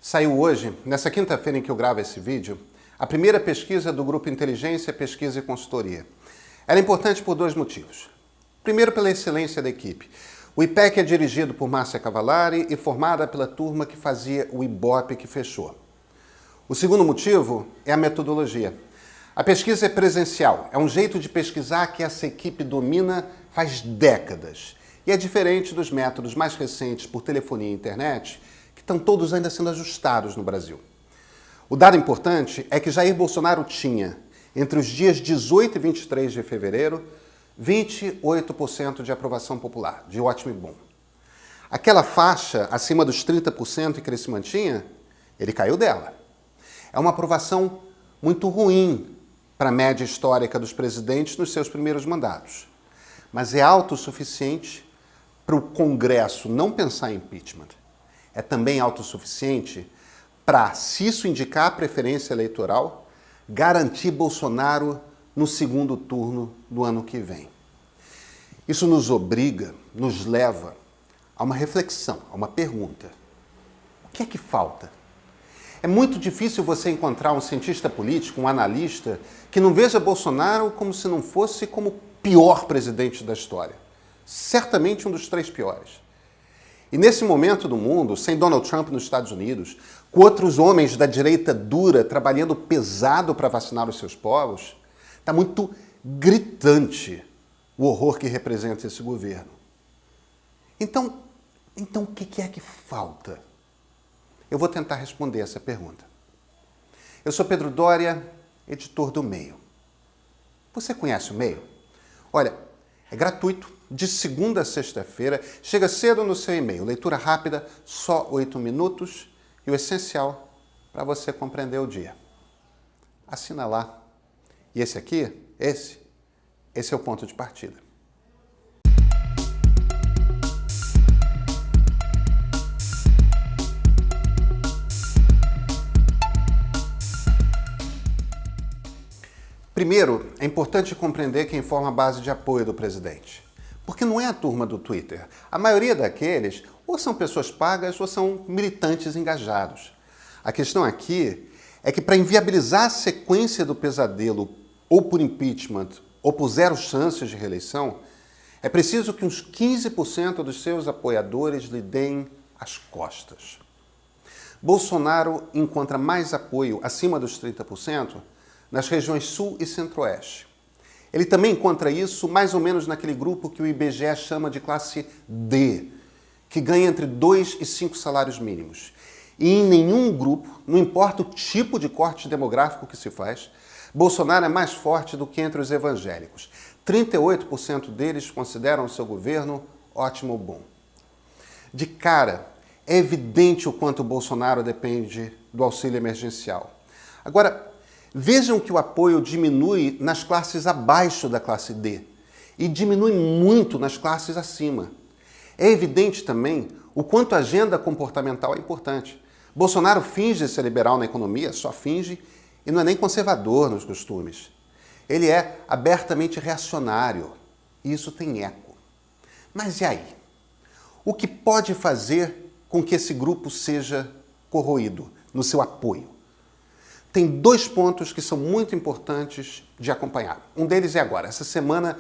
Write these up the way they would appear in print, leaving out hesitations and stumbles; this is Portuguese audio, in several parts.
Saiu hoje, nessa quinta-feira em que eu gravo esse vídeo, a primeira pesquisa do Grupo Inteligência, Pesquisa e Consultoria. Ela é importante por dois motivos. Primeiro, pela excelência da equipe. O IPEC é dirigido por Márcia Cavallari e formada pela turma que fazia o Ibope que fechou. O segundo motivo é a metodologia. A pesquisa é presencial, é um jeito de pesquisar que essa equipe domina faz décadas. E é diferente dos métodos mais recentes por telefonia e internet, que estão todos ainda sendo ajustados no Brasil. O dado importante é que Jair Bolsonaro tinha, entre os dias 18 e 23 de fevereiro, 28% de aprovação popular, de ótimo e bom. Aquela faixa acima dos 30% que ele se mantinha, ele caiu dela. É uma aprovação muito ruim para a média histórica dos presidentes nos seus primeiros mandatos. Mas é autossuficiente para o Congresso não pensar em impeachment. É também autossuficiente para, se isso indicar a preferência eleitoral, garantir Bolsonaro no segundo turno do ano que vem. Isso nos obriga, nos leva a uma reflexão, a uma pergunta. O que é que falta? É muito difícil você encontrar um cientista político, um analista, que não veja Bolsonaro como se não fosse como o pior presidente da história. Certamente um dos 3 piores. E nesse momento do mundo, sem Donald Trump nos Estados Unidos, com outros homens da direita dura trabalhando pesado para vacinar os seus povos, está muito gritante o horror que representa esse governo. Então o que é que falta? Eu vou tentar responder essa pergunta. Eu sou Pedro Doria, editor do Meio. Você conhece o Meio? Olha, é gratuito, de segunda a sexta-feira, chega cedo no seu e-mail, leitura rápida, só 8 minutos e o essencial para você compreender o dia. Assina lá. E esse aqui, esse é o ponto de partida. Primeiro, é importante compreender quem forma a base de apoio do presidente. Porque não é a turma do Twitter. A maioria daqueles ou são pessoas pagas ou são militantes engajados. A questão aqui é que para inviabilizar a sequência do pesadelo ou por impeachment ou por 0 chances de reeleição, é preciso que uns 15% dos seus apoiadores lhe deem as costas. Bolsonaro encontra mais apoio acima dos 30% nas regiões Sul e Centro-Oeste. Ele também encontra isso mais ou menos naquele grupo que o IBGE chama de classe D, que ganha entre 2 e 5 salários mínimos. E em nenhum grupo, não importa o tipo de corte demográfico que se faz, Bolsonaro é mais forte do que entre os evangélicos. 38% deles consideram o seu governo ótimo ou bom. De cara, é evidente o quanto o Bolsonaro depende do auxílio emergencial. Agora, vejam que o apoio diminui nas classes abaixo da classe D e diminui muito nas classes acima. É evidente também o quanto a agenda comportamental é importante. Bolsonaro finge ser liberal na economia, só finge, e não é nem conservador nos costumes. Ele é abertamente reacionário, e isso tem eco. Mas e aí? O que pode fazer com que esse grupo seja corroído no seu apoio? Tem 2 pontos que são muito importantes de acompanhar. Um deles é agora. Essa semana,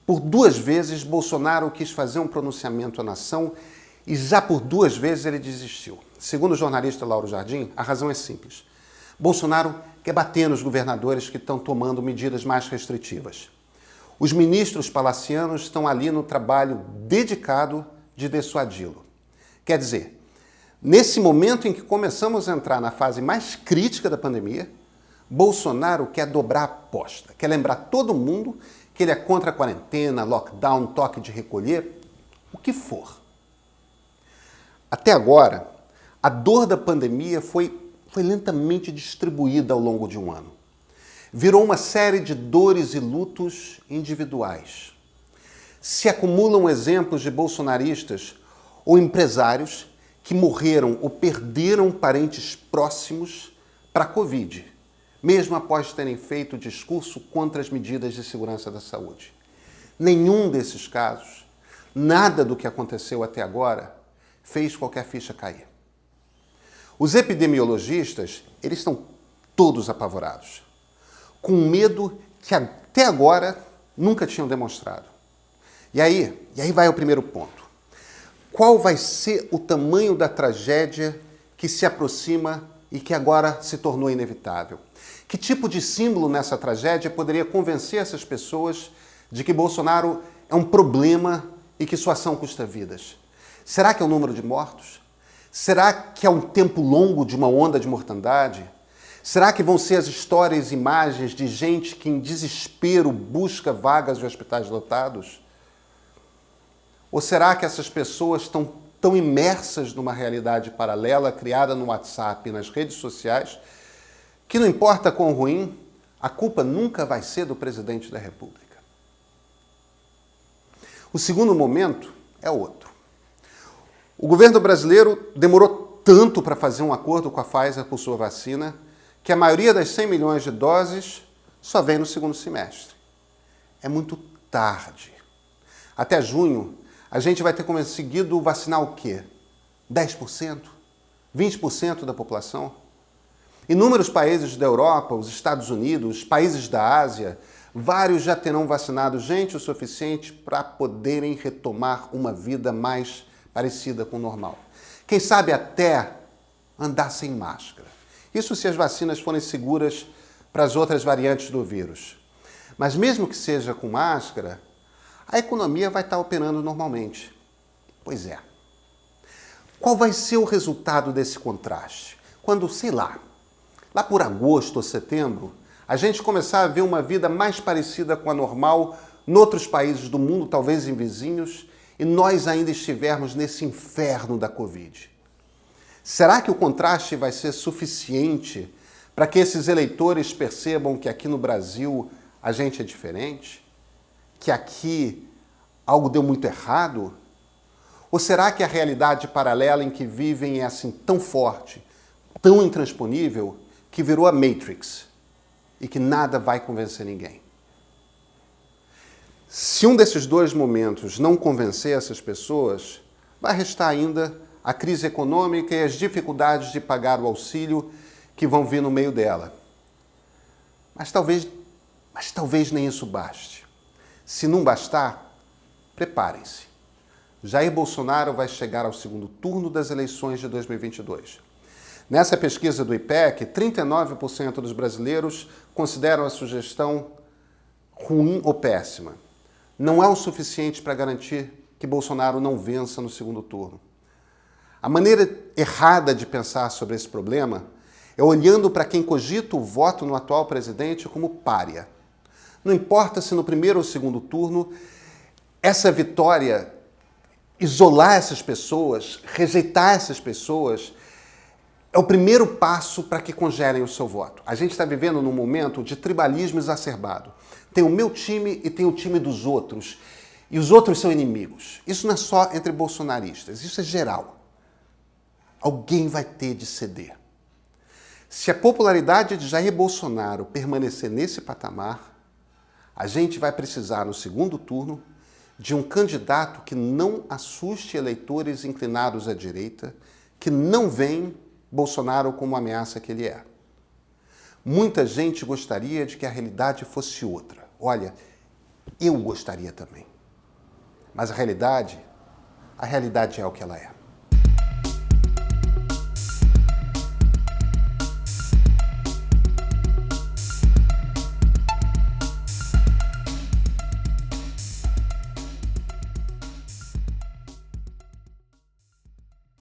por 2 vezes, Bolsonaro quis fazer um pronunciamento à nação e já por 2 vezes ele desistiu. Segundo o jornalista Lauro Jardim, a razão é simples. Bolsonaro quer bater nos governadores que estão tomando medidas mais restritivas. Os ministros palacianos estão ali no trabalho dedicado de dissuadi-lo. Quer dizer, nesse momento em que começamos a entrar na fase mais crítica da pandemia, Bolsonaro quer dobrar a aposta, quer lembrar todo mundo que ele é contra a quarentena, lockdown, toque de recolher, o que for. Até agora, a dor da pandemia foi lentamente distribuída ao longo de um ano. Virou uma série de dores e lutos individuais. Se acumulam exemplos de bolsonaristas ou empresários que morreram ou perderam parentes próximos para a Covid, mesmo após terem feito discurso contra as medidas de segurança da saúde. Nenhum desses casos, nada do que aconteceu até agora, fez qualquer ficha cair. Os epidemiologistas, eles estão todos apavorados, com um medo que até agora nunca tinham demonstrado. E aí vai o primeiro ponto. Qual vai ser o tamanho da tragédia que se aproxima e que agora se tornou inevitável? Que tipo de símbolo nessa tragédia poderia convencer essas pessoas de que Bolsonaro é um problema e que sua ação custa vidas? Será que é o número de mortos? Será que é um tempo longo de uma onda de mortandade? Será que vão ser as histórias e imagens de gente que em desespero busca vagas de hospitais lotados? Ou será que essas pessoas estão tão imersas numa realidade paralela criada no WhatsApp e nas redes sociais que não importa quão ruim, a culpa nunca vai ser do presidente da República? O segundo momento é outro. O governo brasileiro demorou tanto para fazer um acordo com a Pfizer por sua vacina que a maioria das 100 milhões de doses só vem no segundo semestre. É muito tarde. Até junho, a gente vai ter conseguido vacinar o quê? 10%? 20% da população? Inúmeros países da Europa, os Estados Unidos, países da Ásia, vários já terão vacinado gente o suficiente para poderem retomar uma vida mais parecida com o normal. Quem sabe até andar sem máscara. Isso se as vacinas forem seguras para as outras variantes do vírus. Mas mesmo que seja com máscara, a economia vai estar operando normalmente. Pois é. Qual vai ser o resultado desse contraste? Quando, sei lá por agosto ou setembro, a gente começar a ver uma vida mais parecida com a normal noutros países do mundo, talvez em vizinhos, e nós ainda estivermos nesse inferno da Covid. Será que o contraste vai ser suficiente para que esses eleitores percebam que aqui no Brasil a gente é diferente? Que aqui algo deu muito errado? Ou será que a realidade paralela em que vivem é assim tão forte, tão intransponível, que virou a Matrix e que nada vai convencer ninguém? Se um desses dois momentos não convencer essas pessoas, vai restar ainda a crise econômica e as dificuldades de pagar o auxílio que vão vir no meio dela. Mas talvez nem isso baste. Se não bastar, preparem-se. Jair Bolsonaro vai chegar ao segundo turno das eleições de 2022. Nessa pesquisa do IPEC, 39% dos brasileiros consideram a sugestão ruim ou péssima. Não é o suficiente para garantir que Bolsonaro não vença no segundo turno. A maneira errada de pensar sobre esse problema é olhando para quem cogita o voto no atual presidente como pária. Não importa se no primeiro ou segundo turno essa vitória, isolar essas pessoas, rejeitar essas pessoas, é o primeiro passo para que congelem o seu voto. A gente está vivendo num momento de tribalismo exacerbado. Tem o meu time e tem o time dos outros. E os outros são inimigos. Isso não é só entre bolsonaristas, isso é geral. Alguém vai ter de ceder. Se a popularidade de Jair Bolsonaro permanecer nesse patamar, a gente vai precisar, no segundo turno, de um candidato que não assuste eleitores inclinados à direita, que não veem Bolsonaro como a ameaça que ele é. Muita gente gostaria de que a realidade fosse outra. Olha, eu gostaria também. Mas a realidade é o que ela é.